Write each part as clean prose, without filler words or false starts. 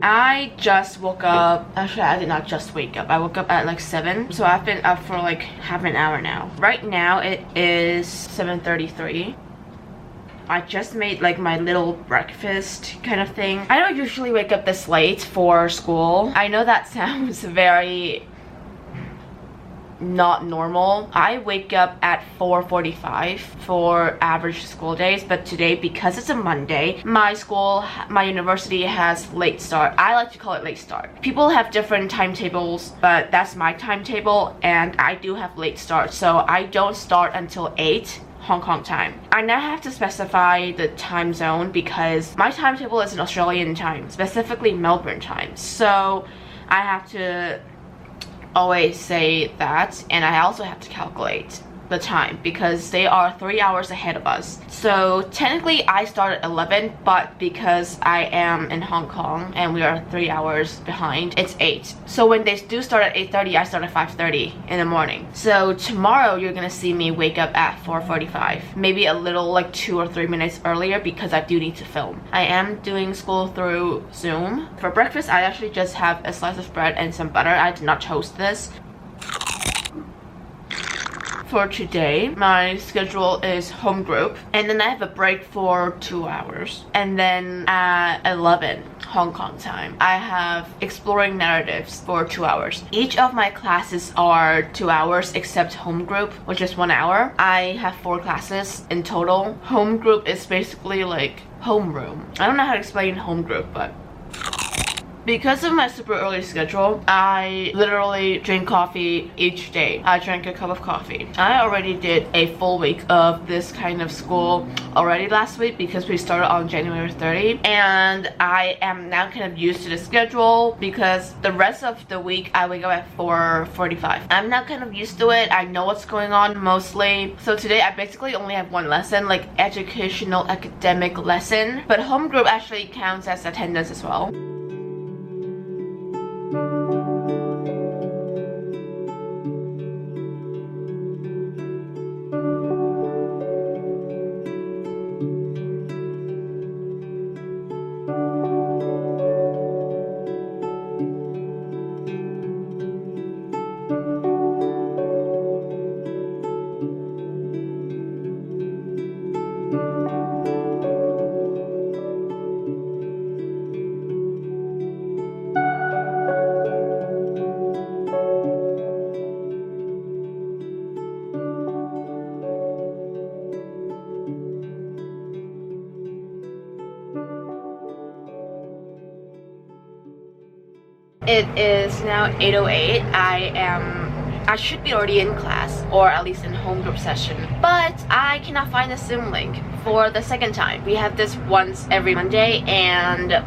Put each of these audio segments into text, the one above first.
I just woke up. Actually, I did not just wake up. I woke up at like 7. So I've been up for like half an hour now. Right now it is 7:33. I just made like my little breakfast kind of thing. I don't usually wake up this late for school. I know that sounds very not normal. I wake up at 4:45 for average school days, but today, because it's a Monday, my university has late start. I like to call it late start. People have different timetables, but that's my timetable, and I do have late start, so I don't start until 8 Hong Kong time. I now have to specify the time zone because my timetable is in Australian time, specifically Melbourne time, so I have to always say that, and I also have to calculate the time because they are 3 hours ahead of us. So technically I start at 11, but because I am in Hong Kong and we are 3 hours behind, it's 8. So when they do start at 8:30, I start at 5:30 in the morning. So tomorrow you're gonna see me wake up at 4:45, maybe a little like 2 or 3 minutes earlier because I do need to film. I am doing school through Zoom. For breakfast, I actually just have a slice of bread and some butter. I did not toast this. For today, my schedule is home group, and then I have a break for 2 hours, and then at 11 Hong Kong time I have exploring narratives for 2 hours. Each of my classes are 2 hours except home group, which is 1 hour. I have 4 classes in total. Home group is basically like homeroom. I don't know how to explain home group, but because of my super early schedule, I literally drink coffee each day. I drank a cup of coffee. I already did a full week of this kind of school already last week because we started on January 30, and I am now kind of used to the schedule because the rest of the week I wake up at 4:45. I'm now kind of used to it. I know what's going on mostly. So today I basically only have 1 lesson, like educational academic lesson, but home group actually counts as attendance as well. It is now 8:08. I should be already in class, or at least in home group session, but I cannot find the Zoom link for the second time. We have this once every Monday, and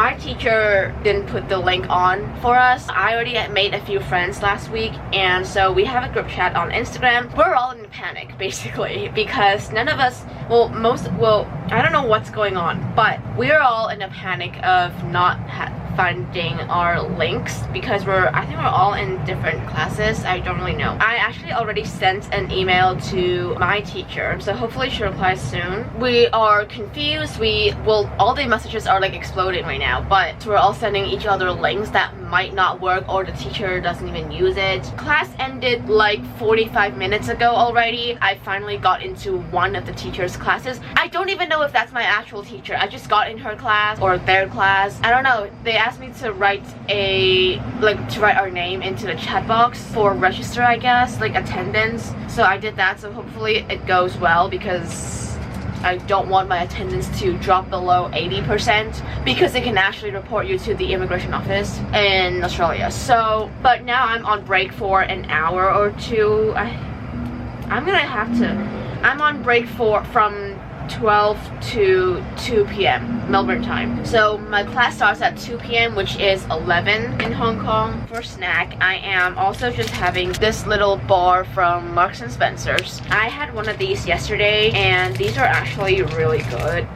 my teacher didn't put the link on for us. I already made a few friends last week, and so we have a group chat on Instagram. We're all in panic basically because none of us, I don't know what's going on, but we're all in a panic of not finding our links because I think we're all in different classes. I don't really know. I actually already sent an email to my teacher, so hopefully she replies soon. We are confused. All the messages are like exploding right now, but we're all sending each other links that might not work, or the teacher doesn't even use it. Class ended like 45 minutes ago already. I finally got into one of the teacher's classes. I don't even know if that's my actual teacher. I just got in her class or their class. I don't know. They asked me to write our name into the chat box for register, I guess, like attendance. So I did that, so hopefully it goes well because I don't want my attendance to drop below 80% because it can actually report you to the immigration office in Australia. So, but now I'm on break for an hour or two. I'm on break from 12 to 2 p.m. Melbourne time. So my class starts at 2 p.m. which is 11 in Hong Kong. For snack, I am also just having this little bar from Marks and Spencer's. I had one of these yesterday and these are actually really good.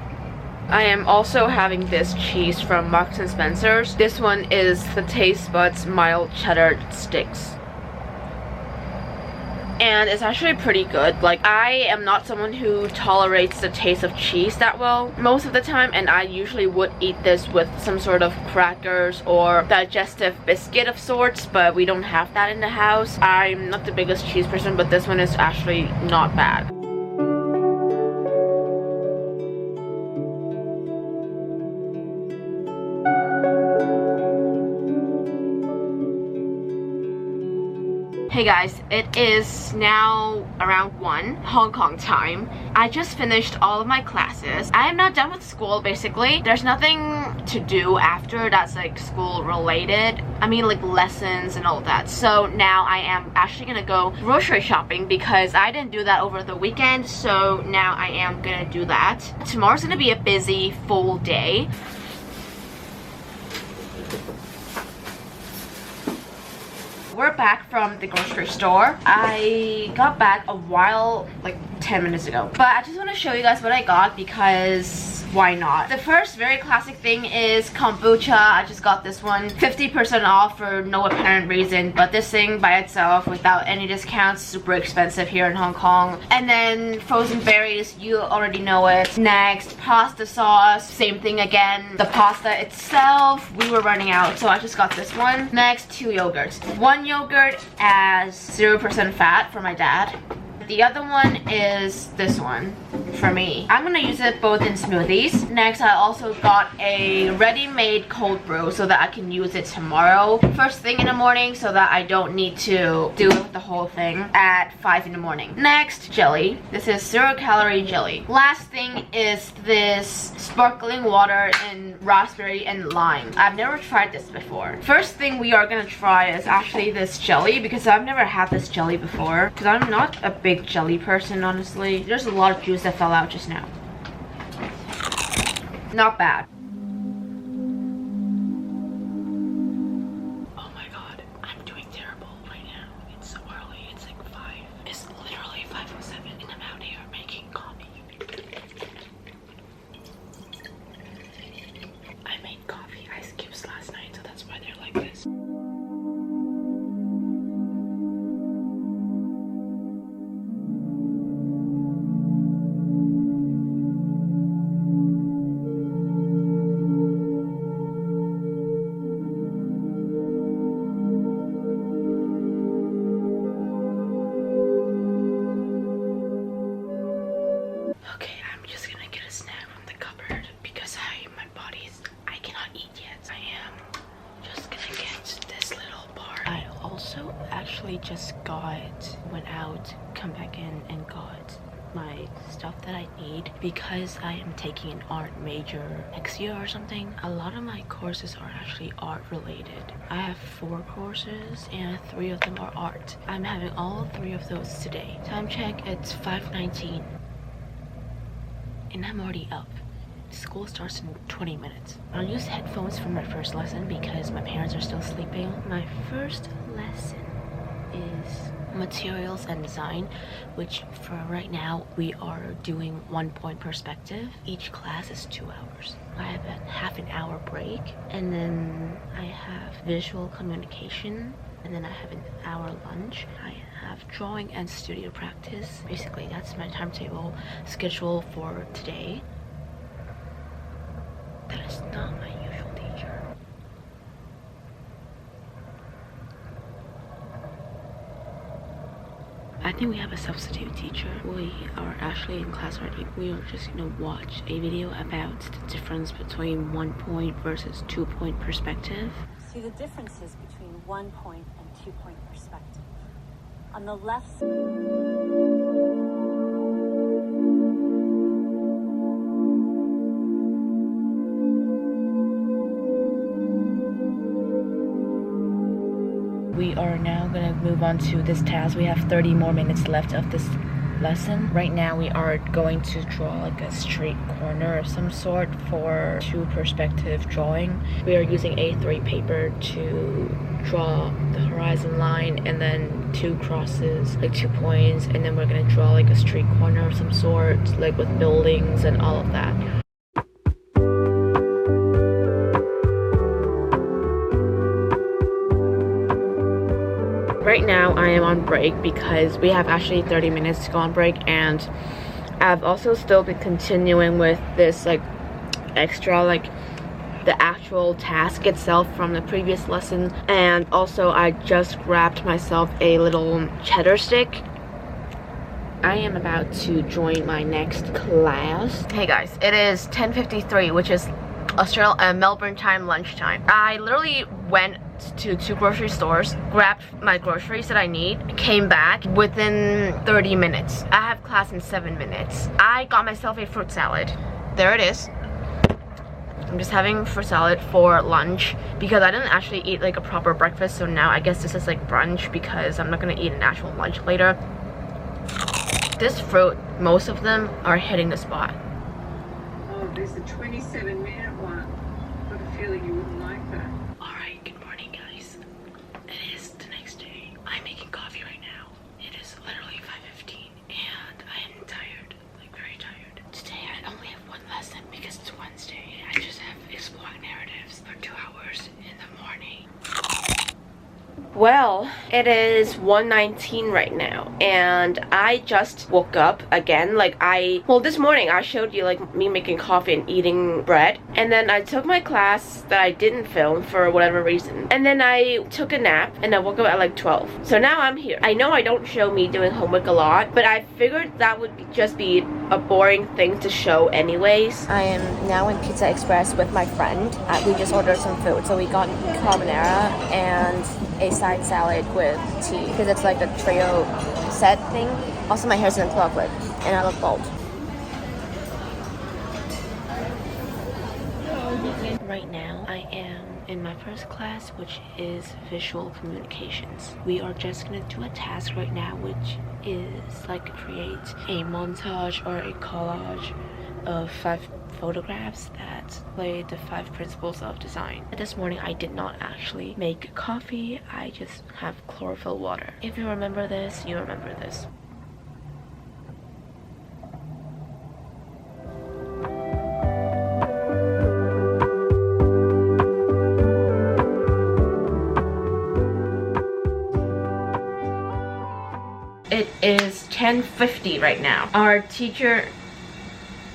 I am also having this cheese from Marks and Spencer's. This one is the Taste Buds mild cheddar sticks. and it's actually pretty good. Like, I am not someone who tolerates the taste of cheese that well most of the time, and I usually would eat this with some sort of crackers or digestive biscuit of sorts, but we don't have that in the house. I'm not the biggest cheese person, but this one is actually not bad. Hey guys, it is now around 1 Hong Kong time. I just finished all of my classes. I am not done with school basically. There's nothing to do after that's like school related. I mean like lessons and all that. So now I am actually gonna go grocery shopping because I didn't do that over the weekend. So now I am gonna do that. Tomorrow's gonna be a busy full day. We're back from the grocery store. I got back a while, like 10 minutes ago. But I just want to show you guys what I got because why not? The first very classic thing is kombucha. I just got this one 50% off for no apparent reason, but this thing by itself without any discounts, super expensive here in Hong Kong. And then frozen berries, you already know it. Next, pasta sauce, same thing again. The pasta itself, we were running out, so I just got this one. Next, 2 yogurts. One yogurt as 0% fat for my dad. The other one is this one for me. I'm gonna use it both in smoothies. Next, I also got a ready-made cold brew so that I can use it tomorrow first thing in the morning so that I don't need to do the whole thing at 5 in the morning. Next, jelly. This is 0-calorie jelly. Last thing is this sparkling water in raspberry and lime. I've never tried this before. First thing we are gonna try is actually this jelly because I've never had this jelly before because I'm not a big jelly person, honestly. There's a lot of juice that fell out just now. Not bad. Oh my god, I'm doing terrible right now. It's so early. It's like 5. It's literally 5:07 and I'm out here making coffee. I made coffee ice cubes last night, so that's why they're like this. Okay, I'm just gonna get a snack from the cupboard because I cannot eat yet. I am just gonna get this little bar. I also actually just went out, come back in and got my stuff that I need because I am taking an art major next year or something. A lot of my courses are actually art related. I have 4 courses and 3 of them are art. I'm having all 3 of those today. Time check, it's 5:19. And I'm already up. School starts in 20 minutes. I'll use headphones for my first lesson because my parents are still sleeping. My first lesson is materials and design, which for right now we are doing 1 point perspective. Each class is 2 hours. I have a half an hour break, and then I have visual communication, and then I have an hour lunch. I have drawing and studio practice. Basically, that's my timetable schedule for today. That is not my usual teacher. I think we have a substitute teacher. We are actually in class already. We are just gonna watch a video about the difference between 1 point versus 2 point perspective. See the differences between 1 point and 2 point perspective. On the left, we are now gonna move on to this task. We have 30 more minutes left of this lesson. Right now we are going to draw like a straight corner of some sort for 2 perspective drawing. We are using A3 paper to draw the horizon line and then 2 crosses, like 2 points, and then we're gonna draw like a straight corner of some sort, like with buildings and all of that. Right now I am on break because we have actually 30 minutes to go on break, and I've also still been continuing with this like extra like the actual task itself from the previous lesson. And also I just grabbed myself a little cheddar stick. I am about to join my next class. Hey guys, it is 10:53, which is Melbourne time lunchtime. I literally went to 2 grocery stores, grabbed my groceries that I need, came back within 30 minutes. I have class in 7 minutes. I got myself a fruit salad. There it is. I'm just having fruit salad for lunch because I didn't actually eat like a proper breakfast, so now I guess this is like brunch because I'm not gonna eat an actual lunch later. This fruit, most of them are hitting the spot. Oh, there's a 27-minute one. Got a feeling you wouldn't like that. Alright, good morning guys. It is the next day. I'm making coffee right now. It is literally 5:15 and I am tired, like very tired. Today I only have 1 lesson because it's Wednesday. I just have exploring narratives for 2 hours in the morning. Well, it is 1:19 right now, and I just woke up again. Like this morning I showed you like me making coffee and eating bread, and then I took my class that I didn't film for whatever reason, and then I took a nap and I woke up at like 12. So now I'm here. I know I don't show me doing homework a lot, but I figured that would just be a boring thing to show anyways. I am now in Pizza Express with my friend. We just ordered some food, so we got carbonara and a side salad with tea because it's like a trio set thing. Also, my hair's in a 12 lip and I look bald. Right now I am in my first class, which is visual communications. We are just gonna do a task right now, which is like create a montage or a collage of 5 photographs that play the 5 principles of design. This morning I did not actually make coffee, I just have chlorophyll water. If you remember this, you remember this. It is 10:50 right now. Our teacher,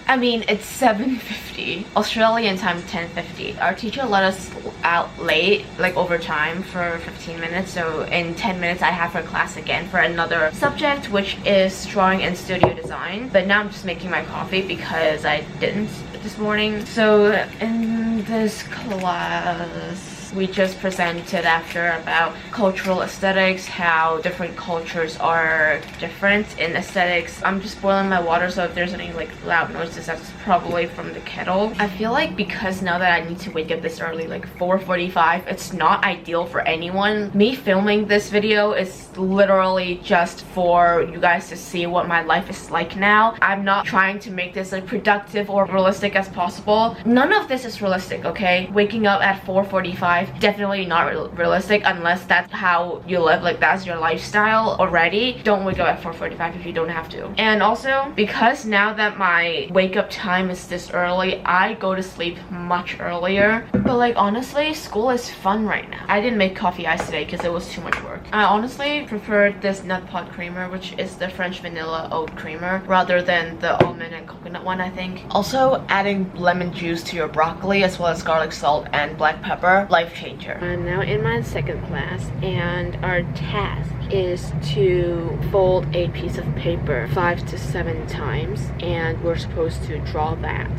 it's 7:50. Australian time 10:50. Our teacher let us out late, like overtime for 15 minutes. So in 10 minutes I have her class again for another subject, which is drawing and studio design. But now I'm just making my coffee because I didn't this morning. So in this class, we just presented after about cultural aesthetics, how different cultures are different in aesthetics. I'm just boiling my water, so if there's any like loud noises, that's probably from the kettle. I feel like because now that I need to wake up this early, like 4:45, it's not ideal for anyone. Me filming this video is literally just for you guys to see what my life is like now. I'm not trying to make this like productive or realistic as possible. None of this is realistic, okay? Waking up at 4:45, definitely not realistic unless that's how you live, like that's your lifestyle already. Don't wake up at 4:45 if you don't have to. And also, because now that my wake up time is this early, I go to sleep much earlier. But like honestly, school is fun right now. I didn't make coffee ice today because it was too much work. I honestly prefer this nut pot creamer, which is the French vanilla oat creamer, rather than the almond and coconut one, I think. Also, adding lemon juice to your broccoli as well as garlic salt and black pepper, life changer. I'm now in my second class, and our task is to fold a piece of paper 5 to 7 times, and we're supposed to draw that.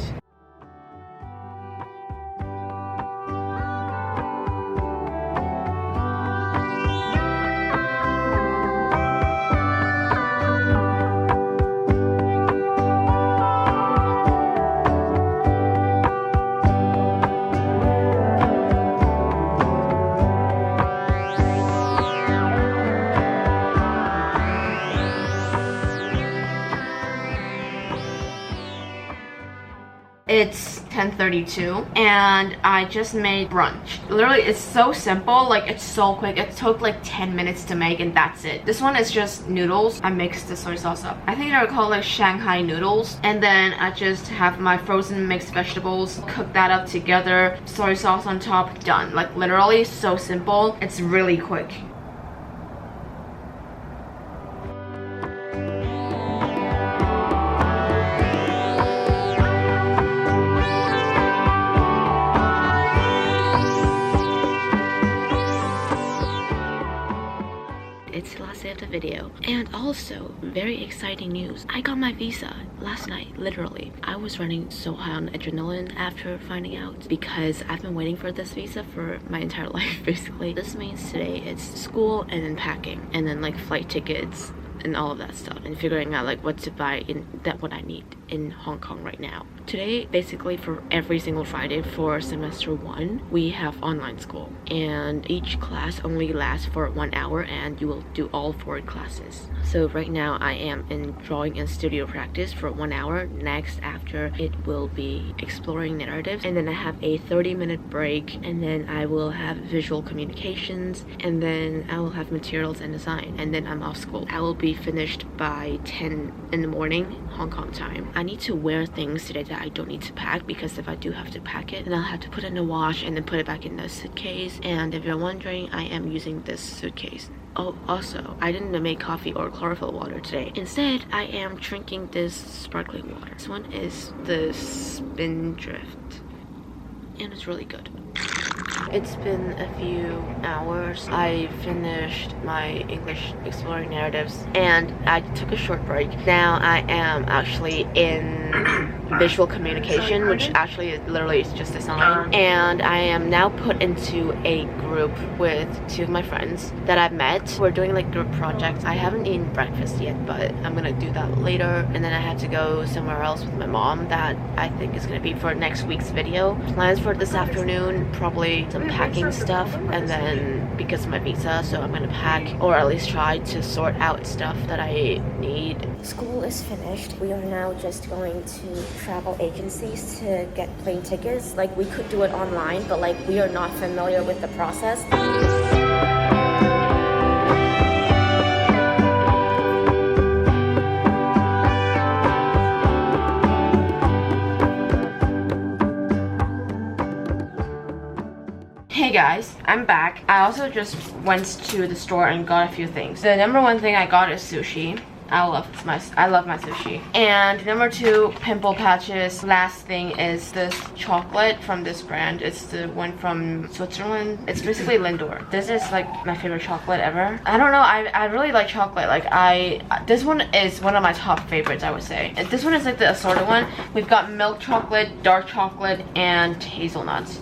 It's 10:32 and I just made brunch. Literally, it's so simple, like it's so quick. It took like 10 minutes to make and that's it. This one is just noodles. I mixed the soy sauce up. I think they're called like Shanghai noodles. And then I just have my frozen mixed vegetables, cook that up together, soy sauce on top, done. Like literally so simple. It's really quick. last day of the video. And also, very exciting news. I got my visa last night, literally. I was running so high on adrenaline after finding out because I've been waiting for this visa for my entire life, basically. This means today it's school and then packing and then like flight tickets and all of that stuff and figuring out like what to buy what I need in Hong Kong right now. Today, basically for every single Friday for semester 1, we have online school and each class only lasts for 1 hour and you will do all 4 classes. So right now I am in drawing and studio practice for 1 hour. Next after it will be exploring narratives, and then I have a 30-minute break, and then I will have visual communications, and then I will have materials and design, and then I'm off school. I will be finished by 10 in the morning Hong Kong time. I need to wear things today that I don't need to pack, because if I do have to pack it, then I'll have to put it in the wash and then put it back in the suitcase. And if you're wondering, I am using this suitcase. Oh, also, I didn't make coffee or chlorophyll water today. Instead, I am drinking this sparkling water. This one is the Spindrift, and it's really good. It's been a few hours. I finished my English exploring narratives and I took a short break. Now I am actually in visual communication, which actually is literally just design. And I am now put into a group with 2 of my friends that I've met. We're doing like group projects. I haven't eaten breakfast yet, but I'm gonna do that later. And then I have to go somewhere else with my mom that I think is gonna be for next week's video. Plans for this afternoon, probably some packing stuff, and then because of my visa, so I'm gonna pack or at least try to sort out stuff that I need. School is finished. We are now just going to travel agencies to get plane tickets. Like, we could do it online, but like we are not familiar with the process. Hey guys, I'm back. I also just went to the store and got a few things. The number 1 thing I got is sushi. I love my sushi. And number 2, pimple patches. Last thing is this chocolate from this brand. It's the one from Switzerland. It's basically Lindor. This is like my favorite chocolate ever. I don't know, I really like chocolate. Like this one is one of my top favorites, I would say. And this one is like the assorted one. We've got milk chocolate, dark chocolate, and hazelnuts.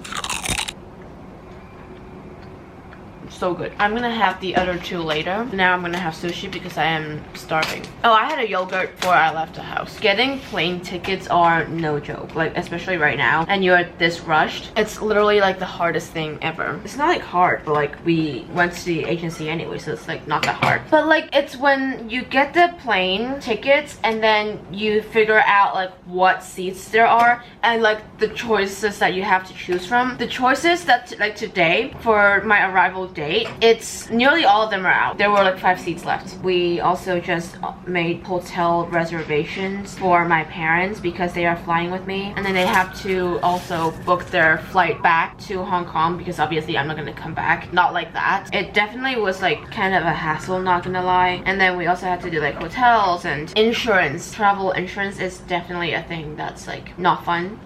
So good. I'm gonna have the other 2 later. Now I'm gonna have sushi because I am starving. Oh, I had a yogurt before I left the house. Getting plane tickets are no joke, like especially right now and you're this rushed. It's literally like the hardest thing ever. It's not like hard, but like we went to the agency anyway, so it's like not that hard. But like it's when you get the plane tickets and then you figure out like what seats there are and like the choices that you have to choose from. The choices that like today for my arrival day, it's nearly all of them are out. There were like 5 seats left. We also just made hotel reservations for my parents because they are flying with me, and then they have to also book their flight back to Hong Kong because obviously I'm not gonna come back. Not like that. It definitely was like kind of a hassle, not gonna lie. And then we also had to do like hotels and insurance. Travel insurance is definitely a thing that's like not fun.